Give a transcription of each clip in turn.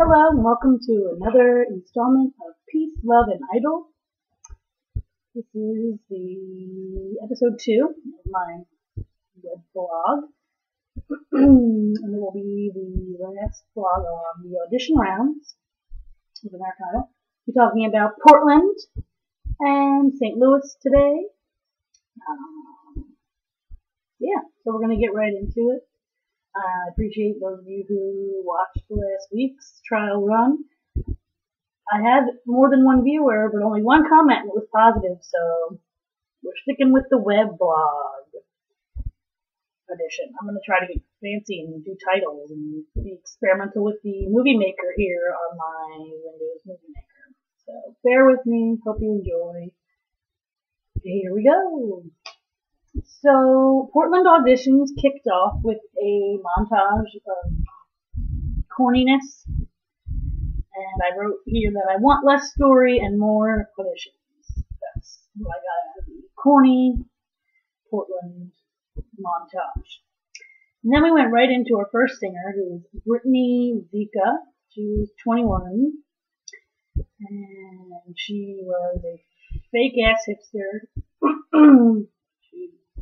Hello and welcome to another installment of Peace, Love, and Idol. This is the episode 2 of my web blog, and it will be the last blog on the audition rounds of American Idol. We're talking about Portland and St. Louis today. So we're going to get right into it. I appreciate those of you who watched last week's trial run. I had more than one viewer, but only one comment, and it was positive, so we're sticking with the web blog edition. I'm going to try to get fancy and do titles and be experimental with the movie maker here on my Windows Movie Maker. So bear with me. Hope you enjoy. Here we go. So, Portland auditions kicked off with a montage of corniness, and I wrote here that I want less story and more auditions. That's what I got out of the corny Portland montage. And then we went right into our first singer, who was Brittany Zika. She was 21, and she was a fake-ass hipster.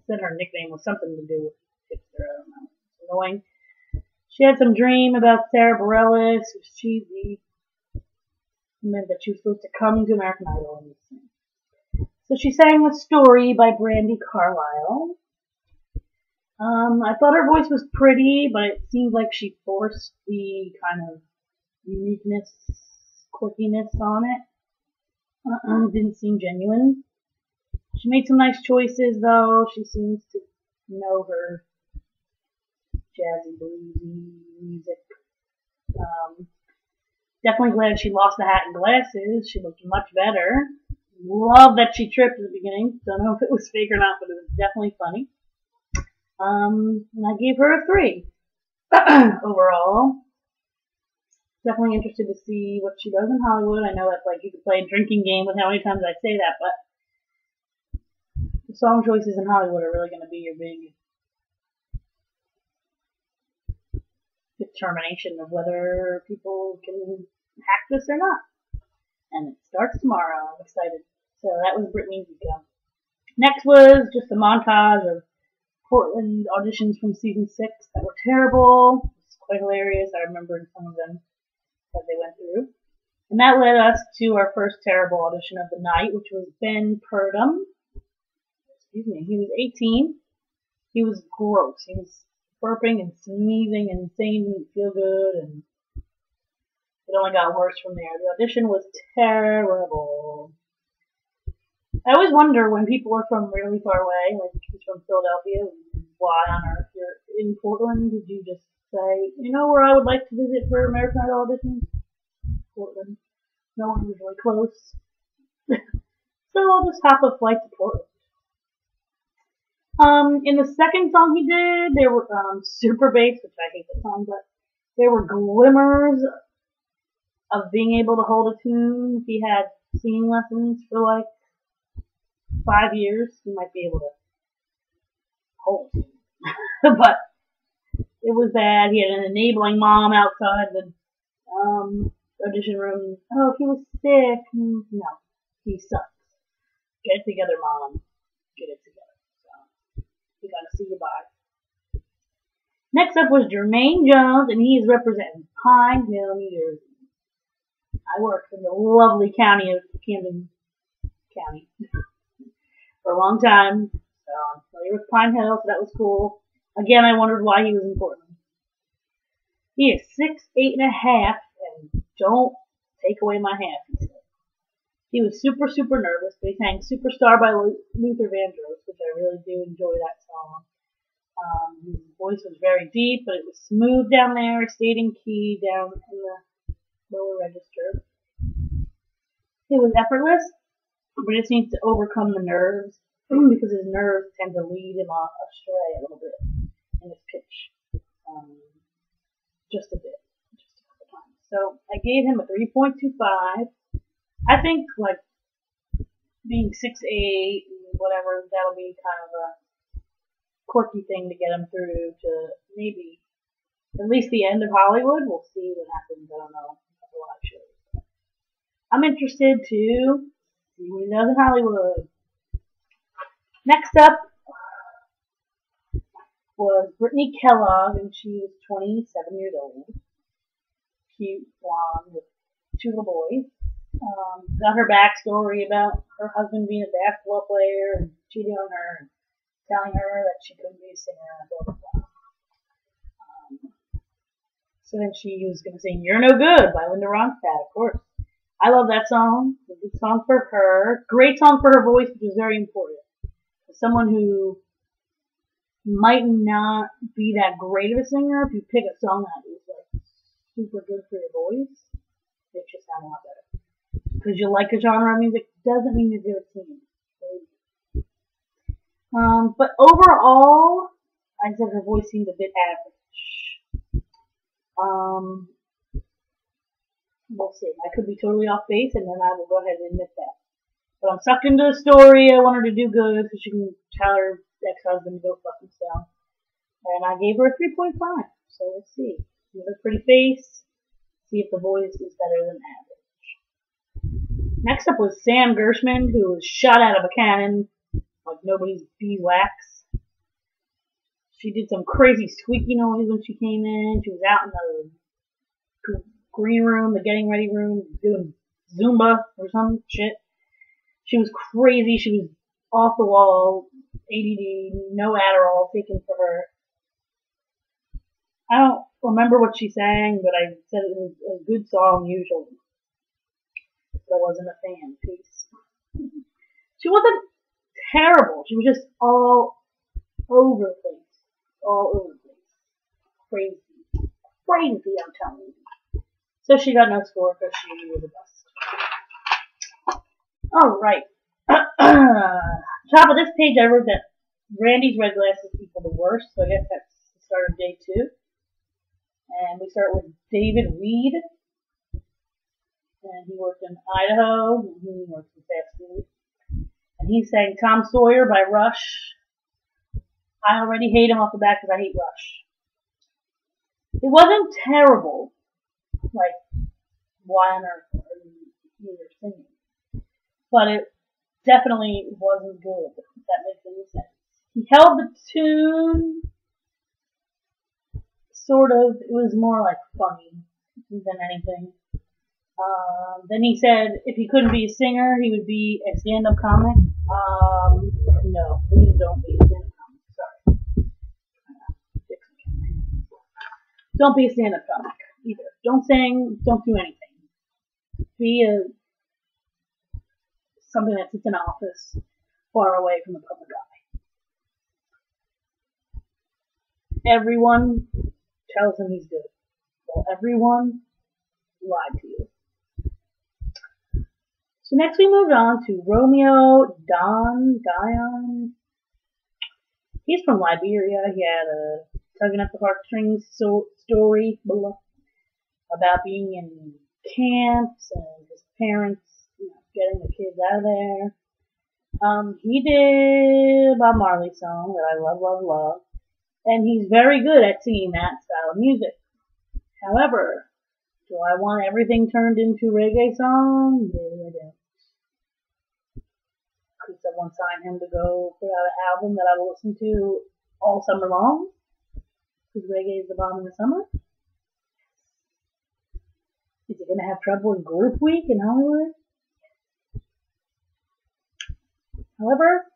Said her nickname was something to do with hipster, I don't know. It's annoying. She had some dream about Sarah Bareilles. It was cheesy. It meant that she was supposed to come to American Idol and sing. So she sang a story by Brandi Carlile. I thought her voice was pretty, but it seemed like she forced the kind of uniqueness, quirkiness on it. Didn't seem genuine. She made some nice choices, though. She seems to know her jazzy, bluesy music. Definitely glad she lost the hat and glasses. She looked much better. Love that she tripped at the beginning. Don't know if it was fake or not, but it was definitely funny. And I gave her a 3 overall. Definitely interested to see what she does in Hollywood. I know that's like you could play a drinking game with how many times I say that, but the song choices in Hollywood are really going to be your big determination of whether people can hack this or not. And it starts tomorrow. I'm excited. So that was Brittany Zika. Next was just a montage of Portland auditions from season 6 that were terrible. It's quite hilarious. I remembered some of them that they went through. And that led us to our first terrible audition of the night, which was Ben Purdom. He was 18. He was gross. He was burping and sneezing and saying he didn't feel good, and it only got worse from there. The audition was terrible. I always wonder when people are from really far away, like he's from Philadelphia, why on earth you're in Portland? Did you just say, you know where I would like to visit for American Idol auditions? Portland. No one was really close. So I'll just hop a flight to Portland. In the second song he did, there were super bass, which I hate the song, but there were glimmers of being able to hold a tune. If he had singing lessons for like 5 years, he might be able to hold a tune. But it was bad. He had an enabling mom outside the audition room. Oh, he was sick. No, he sucks. Get it together, Mom. Get it together. We gotta see you bye. Next up was Jermaine Jones, and he is representing Pine Hill, New Jersey. I worked in the lovely county of Camden County for a long time, so I'm familiar with Pine Hill, so that was cool. Again, I wondered why he was in Portland. He is 6'8½", and don't take away my half, he said. He was super, super nervous, but he sang Superstar by Luther Vandross, which I really do enjoy that song. His voice was very deep, but it was smooth down there. It stayed in key down in the lower register. It was effortless, but it seems to overcome the nerves, because his nerves tend to lead him astray a little bit in his pitch. Just a bit. Just a couple times. So I gave him a 3.25. I think, like, being 6'8", whatever, that'll be kind of a quirky thing to get him through to maybe at least the end of Hollywood. We'll see what happens. I don't know. I'm interested to see what he does in Hollywood. Next up was Brittany Kellogg, and she was 27 years old. Cute, blonde, with two little boys. Got her backstory about her husband being a basketball player and cheating on her and telling her that she couldn't be a singer and blah, blah, blah. So then she was going to sing You're No Good by Linda Ronstadt, of course. I love that song. It's a good song for her. Great song for her voice, which is very important. For someone who might not be that great of a singer, if you pick a song that is like super good for your voice, it just sound a lot better. Because you like a genre of music doesn't mean you're good at singing. But overall, I said her voice seemed a bit average. We'll see. I could be totally off base, and then I will go ahead and admit that. But I'm sucked into the story. I want her to do good so she can tell her ex-husband to go fuck himself. And I gave her a 3.5. So let's see. Give her a pretty face. See if the voice is better than average. Next up was Sam Gershman, who was shot out of a cannon like nobody's beeswax. She did some crazy squeaky noise when she came in. She was out in the green room, the getting ready room, doing Zumba or some shit. She was crazy. She was off the wall, ADD, no Adderall taken for her. I don't remember what she sang, but I said it was a good song usually. But I wasn't a fan. Peace. She wasn't terrible. She was just all over the place. All over the place. Crazy. Crazy, I'm telling you. So she got no score because she was a bust. Alright. Top of this page I wrote that Randy's red glasses equal the worst, so I guess that's the start of day 2. And we start with David Reed. And he worked in Idaho. And he worked in fast food. And he sang Tom Sawyer by Rush. I already hate him off the bat because I hate Rush. It wasn't terrible. Like, why on earth are you singing? But it definitely wasn't good, if that makes any sense. He held the tune, sort of. It was more like funny than anything. Then he said if he couldn't be a singer, he would be a stand-up comic. No, please don't be a stand-up comic. Sorry. Don't be a stand-up comic either. Don't sing. Don't do anything. Be something that sits in an office far away from the public eye. Everyone tells him he's good. Well, everyone lied to you. So next we moved on to Romeo Dion. He's from Liberia. He had a tugging at the heartstrings story about being in camps and his parents getting the kids out of there. He did a Bob Marley song that I love, love, love. And he's very good at singing that style of music. However, do I want everything turned into reggae songs? I don't. Could someone sign him to go put out an album that I will listen to all summer long? Because reggae is the bomb in the summer? Is he going to have trouble in Group Week in Hollywood? However,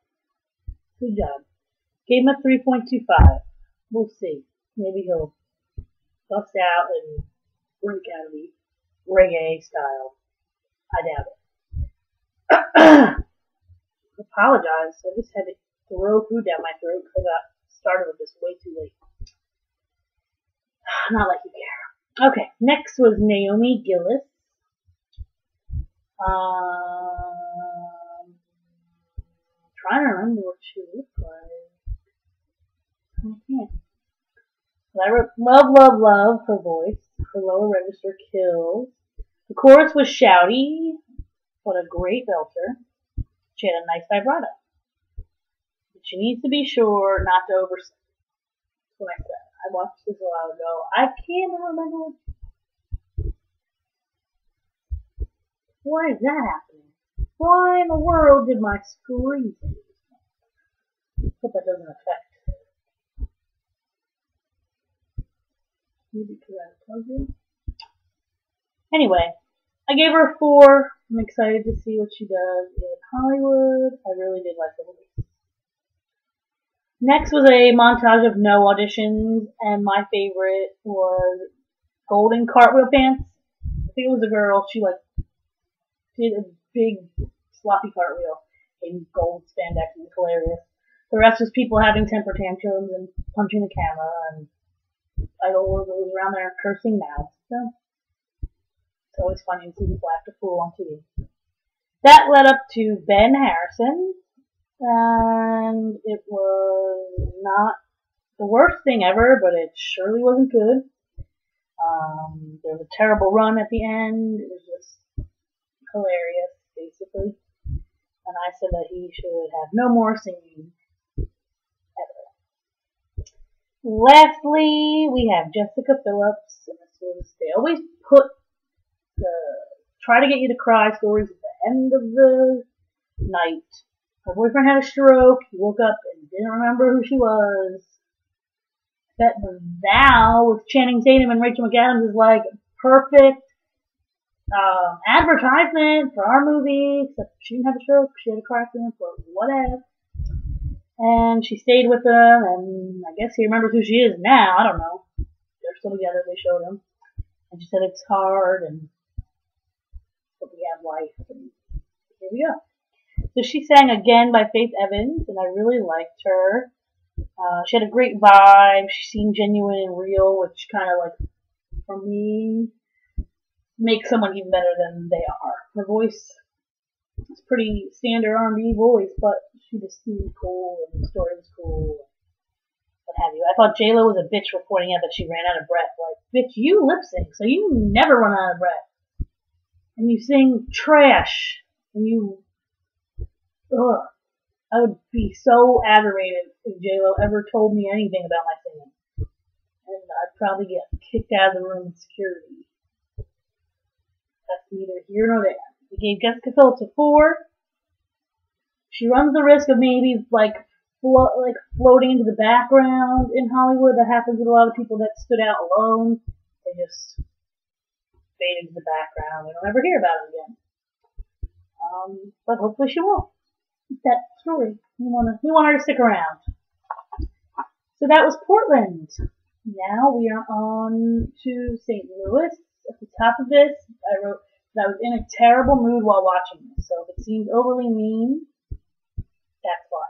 good job. Gave him a 3.25. We'll see. Maybe he'll bust out and break out of the reggae style. I doubt it. Apologize. I just had to throw food down my throat because I got started with this way too late. Not like you care. Okay, next was Naomi Gillis. Trying to remember what she looked like. I can't. But I wrote love, love, love, her voice. Her lower register kills. The chorus was shouty, but a great belter. She had a nice vibrato. But she needs to be sure not to oversing. That's what I said. I watched this a while ago. I cannot remember what. Why is that happening? Why in the world did my screen save? Hope that doesn't affect. Maybe because I plugged in. Anyway, I gave her a 4. I'm excited to see what she does in Hollywood. I really did like the movie. Next was a montage of no auditions, and my favorite was golden cartwheel pants. I think it was a girl. She did a big sloppy cartwheel in gold spandex. It was hilarious. The rest was people having temper tantrums and punching the camera, and idol was around there cursing mouths. So it's always funny to see people act a fool on TV. That led up to Ben Harrison, and it was not the worst thing ever, but it surely wasn't good. There was a terrible run at the end. It was just hilarious, basically. And I said that he should have no more singing ever. Lastly, we have Jessica Phillips. And this was, they always put try to get you to cry stories at the end of the night. Her boyfriend had a stroke. He woke up and didn't remember who she was. That Val with Channing Tatum and Rachel McAdams is like perfect advertisement for our movie. Except she didn't have a stroke. She had a car accident, but whatever. And she stayed with him, and I guess he remembers who she is now. I don't know. They're still together. They showed him, and she said it's hard, and but we have life, and here we go. So she sang Again by Faith Evans, and I really liked her. She had a great vibe. She seemed genuine and real, which kind of like, for me, makes someone even better than they are. Her voice is pretty standard R&B voice, but she just seemed cool, and the story was cool, what have you. I thought J-Lo was a bitch reporting out that she ran out of breath. Like, bitch, you lip sync, so you never run out of breath. And you sing trash, and you, ugh. I would be so aggravated if J-Lo ever told me anything about my singing. And I'd probably get kicked out of the room with security. That's neither here nor there. We gave Jessica Phillips a 4. She runs the risk of maybe floating into the background in Hollywood. That happens with a lot of people that stood out alone. They just fade into the background. We don't ever hear about them again. But hopefully she won't. That story. We want her to stick around. So that was Portland. Now we are on to St. Louis. At the top of this, I wrote that I was in a terrible mood while watching this. So if it seems overly mean, that's why.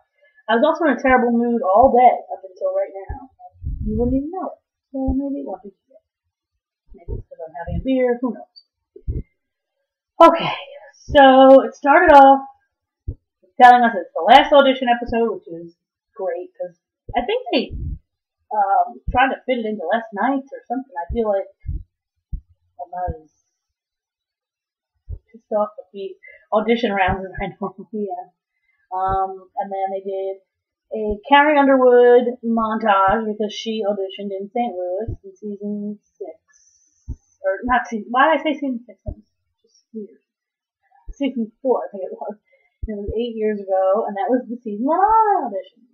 I was also in a terrible mood all day up until right now. You wouldn't even know it. So maybe it won't be today. Maybe it's because I'm having a beer. Who knows? Okay. So it started off telling us it's the last audition episode, which is great because I think they tried to fit it into last nights or something. I feel like I'm not as pissed off with the audition rounds as I normally am. And then they did a Carrie Underwood montage because she auditioned in St. Louis in season 6. Or not season, why did I say season 6? That was just weird. Season 4, I think it was. It was 8 years ago, and that was the season that I auditioned.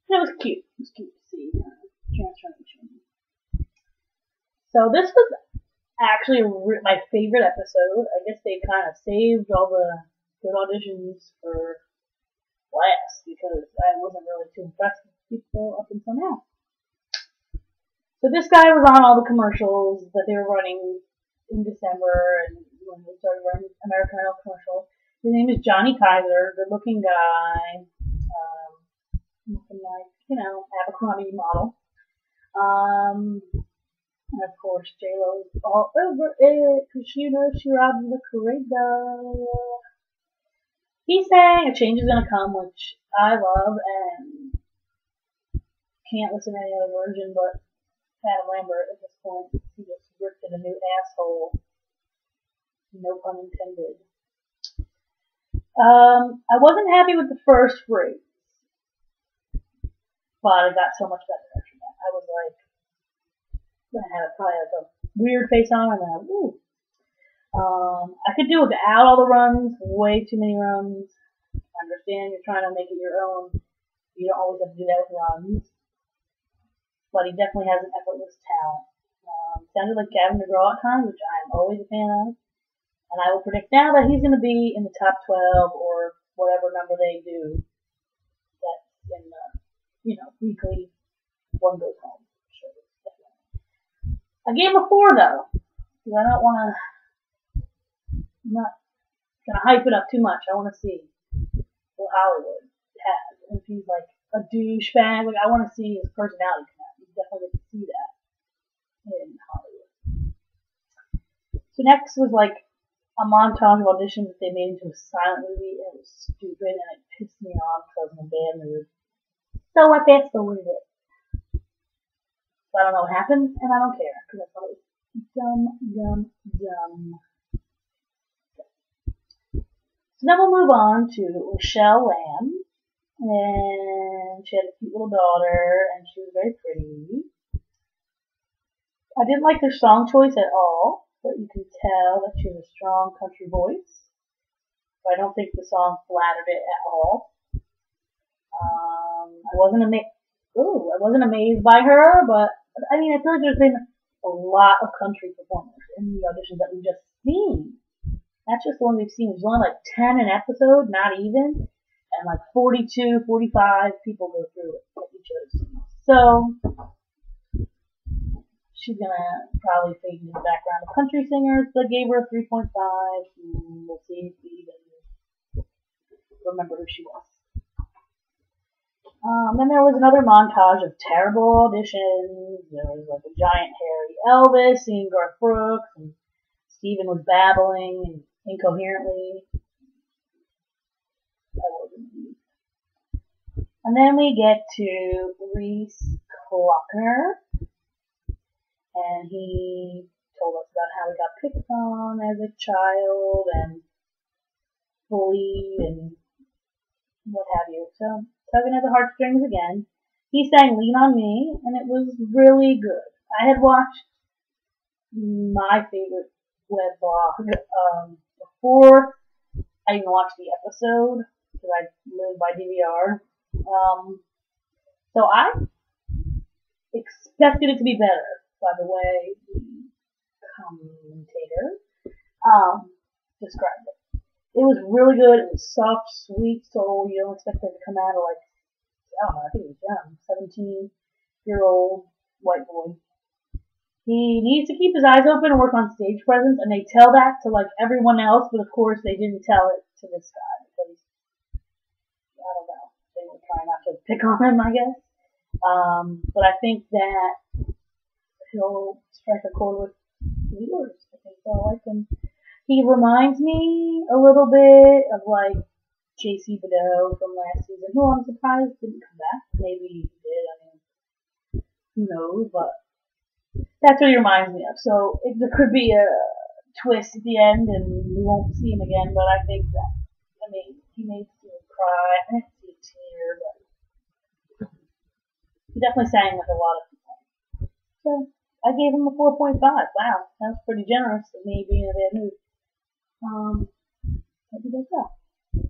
And it was cute. It was cute to see transformation. So this was actually my favorite episode. I guess they kind of saved all the good auditions for last because I wasn't really too impressed with people up until now. So this guy was on all the commercials that they were running in December, and when we started running American Idol commercial. His name is Johnny Kaiser, good-looking guy, looking like, Abercrombie model. And of course, J-Lo's all over it, because she robs the corrido. He sang A Change Is Gonna Come, which I love, and can't listen to any other version but Adam Lambert at this point. He just ripped in a new asshole. No pun intended. I wasn't happy with the first phrase, but I got so much better after that. I was like, I'm gonna have probably a weird face on and then, ooh. I could do without all the runs, way too many runs. I understand you're trying to make it your own. You don't always have to do that with runs. But he definitely has an effortless talent. Sounded like Gavin DeGraw at times, which I'm always a fan of. And I will predict now that he's going to be in the top 12 or whatever number they do. That's in the, weekly one goes home. Sure, I gave him a 4 though, because I don't want to. I'm not gonna hype it up too much. I want to see what Hollywood has. If he's like a douchebag, like I want to see his personality come out. You definitely get to see that in Hollywood. So next was like a montage of auditions that they made into a silent movie. And it was stupid and it pissed me off because I was in a bad mood. So I fast forwarded it. So I don't know what happened, and I don't care because I thought it was dumb. So then we'll move on to Rochelle Lamb, and she had a cute little daughter, and she was very pretty. I didn't like her song choice at all, but you can tell that she has a strong country voice. But I don't think the song flattered it at all. I wasn't amazed by her, but I mean, I feel like there's been a lot of country performers in the auditions that we've just seen. That's just the one we've seen. There's only like 10 an episode, not even. And like 42, 45 people go through it that we chose. So, she's going to probably fade into the background of country singers, but I gave her a 3.5. We'll see if we even remember who she was. Then there was another montage of terrible auditions. There was like a giant hairy Elvis singing Garth Brooks, and Steven was babbling incoherently. And then we get to Reese Klockner, and he told us about how he got picked on as a child and bullied and what have you. So, tugging at the heartstrings again. He sang Lean on Me, and it was really good. I had watched my favorite web blog before I even watched the episode, because I live by DVR. So I expected it to be better, by the way the commentator described it. It was really good. It was soft, sweet soul. You don't expect it to come out of like, I don't know, I think it was young, 17-year-old white boy. He needs to keep his eyes open and work on stage presence, and they tell that to like everyone else, but of course they didn't tell it to this guy because, I don't know, they were trying not to pick on him, I guess. But I think that he'll strike a chord with viewers. I think they'll like him. He reminds me a little bit of like J.C. Bedeau from last season, who I'm surprised didn't come back. Maybe he did. I mean, who knows? But that's what he reminds me of. So there could be a twist at the end, and we won't see him again. But I think that, I mean, he made me cry. I didn't see a tear, but he definitely sang with a lot of people. So I gave him a 4.5. Wow, that's pretty generous of me being in a bad mood. What did I say?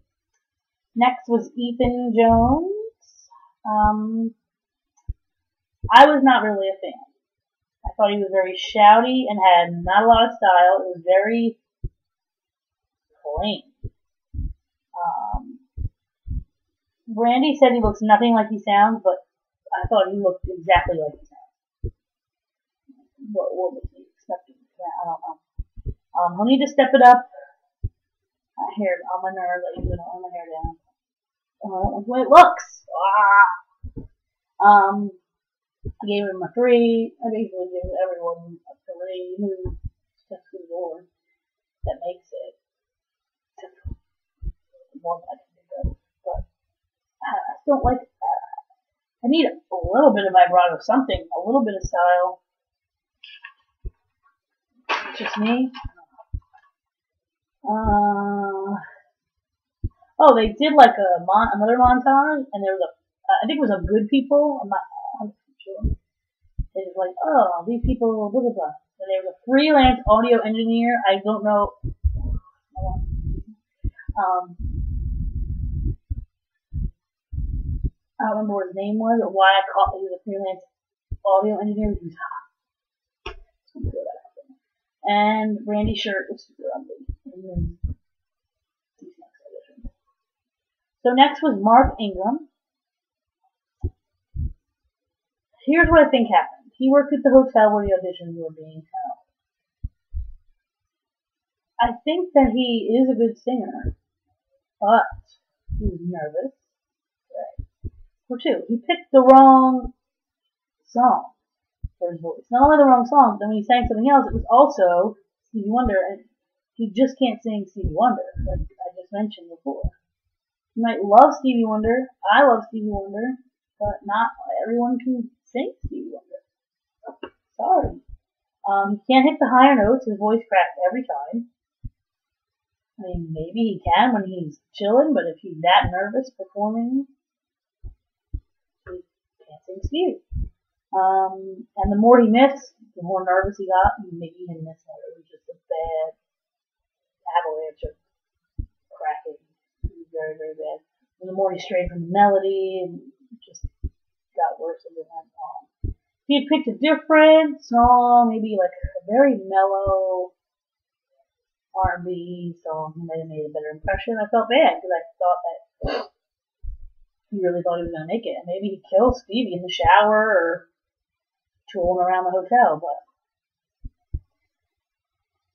Next was Ethan Jones. I was not really a fan. I thought he was very shouty and had not a lot of style. It was very plain. Brandy said he looks nothing like he sounds, but I thought he looked exactly like he sounds. What was he expecting? I don't know. He'll need to step it up. Hair on my nerves. I usually don't let my hair down. I don't like the way it looks. I gave him a 3. I basically gave everyone a 3 who steps through the door. That makes it more than I can think of. But I don't like. I need a little bit of vibrato, something, a little bit of style. It's just me. Oh, they did like another montage, and there was I think it was of good people. I'm not 100% sure. They was like, oh, these people, blah blah blah. there was a freelance audio engineer. I don't know. I don't remember what his name was or why I caught that he was a freelance audio engineer. He was hot. And Randy's shirt was super ugly. So next was Mark Ingram. Here's what I think happened. He worked at the hotel where the auditions were being held. I think that he is a good singer, but he was nervous. Right. Or two, he picked the wrong song for his voice. Not only the wrong song, but then when he sang something else, it was also Stevie Wonder, and he just can't sing Stevie Wonder, like I just mentioned before. You might love Stevie Wonder. I love Stevie Wonder, but not everyone can sing Stevie Wonder. Sorry. He can't hit the higher notes. His voice cracks every time. I mean, maybe he can when he's chilling, but if he's that nervous performing, he can't sing Stevie. And the more he missed, the more nervous he got, and maybe he didn't miss more. It was just a bad avalanche of cracking. It was very, very bad. And the more he strayed from the melody, it just got worse as it went on. If he had picked a different song, maybe like a very mellow R&B song, he might have made a better impression. I felt bad because I thought that he really thought he was going to make it. And maybe he killed Stevie in the shower or tooling around the hotel, but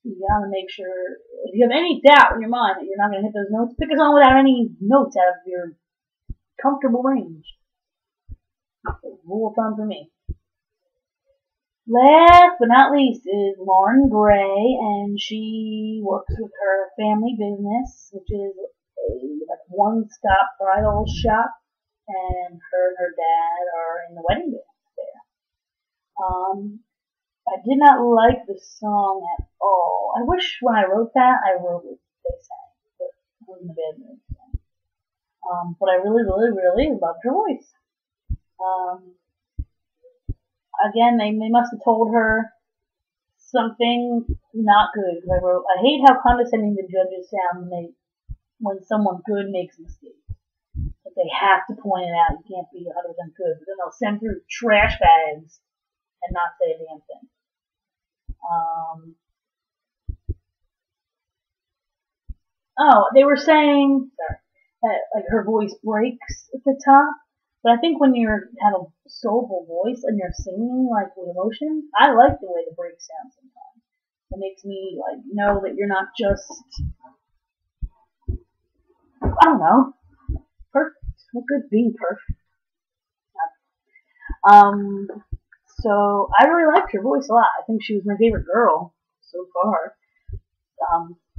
you gotta make sure, if you have any doubt in your mind that you're not gonna hit those notes, pick a song without any notes out of your comfortable range. Rule of thumb for me. Last but not least is Lauren Gray, and she works with her family business, which is a like one-stop bridal shop, and her dad are in the wedding business there. I did not like the song at all. I wish when I wrote that, I wrote what they sang, but I was in a bad mood. But I really, really, really loved her voice. Again, they must have told her something not good. Because I hate how condescending the judges sound when someone good makes a mistake. But they have to point it out. You can't be 100% good. But then they'll send through trash bags and not say a damn thing. They were saying that like her voice breaks at the top, but I think when you have a soulful voice and you're singing like with emotion, I like the way the breaks sound sometimes. It makes me like know that you're not just, I don't know, perfect. What good being perfect? So I really liked her voice a lot. I think she was my favorite girl so far.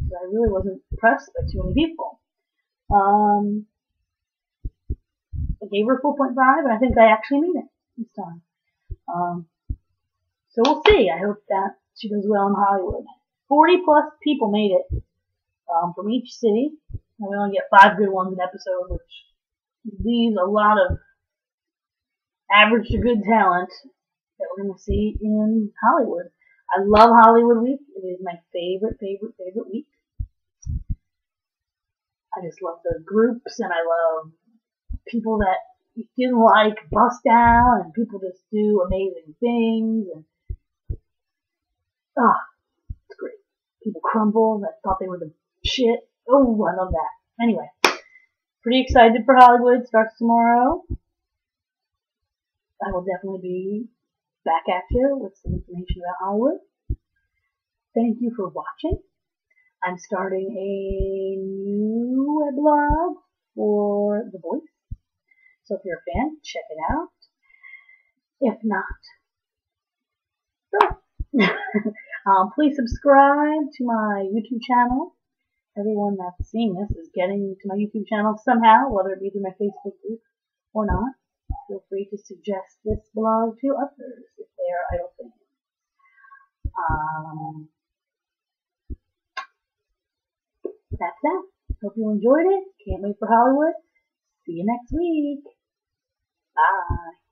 But I really wasn't impressed by too many people. I gave her 4.5, and I think I actually mean it this time. So we'll see. I hope that she does well in Hollywood. 40 plus people made it from each city, and we only get 5 good ones an episode, which leaves a lot of average to good talent that we're going to see in Hollywood. I love Hollywood Week. It is my favorite week. I just love the groups, and I love people that you didn't like bust down, and people just do amazing things, and it's great. People crumble that thought they were the shit. Oh, I love that. Anyway, pretty excited for Hollywood. Starts tomorrow. I will definitely be back at you with some information about Hollywood. Thank you for watching. I'm starting a new blog for The Voice. So if you're a fan, check it out. If not, please subscribe to my YouTube channel. Everyone that's seeing this is getting to my YouTube channel somehow, whether it be through my Facebook group or not. Feel free to suggest this blog to others if they are idle fans. That's that. Hope you enjoyed it. Can't wait for Hollywood. See you next week. Bye.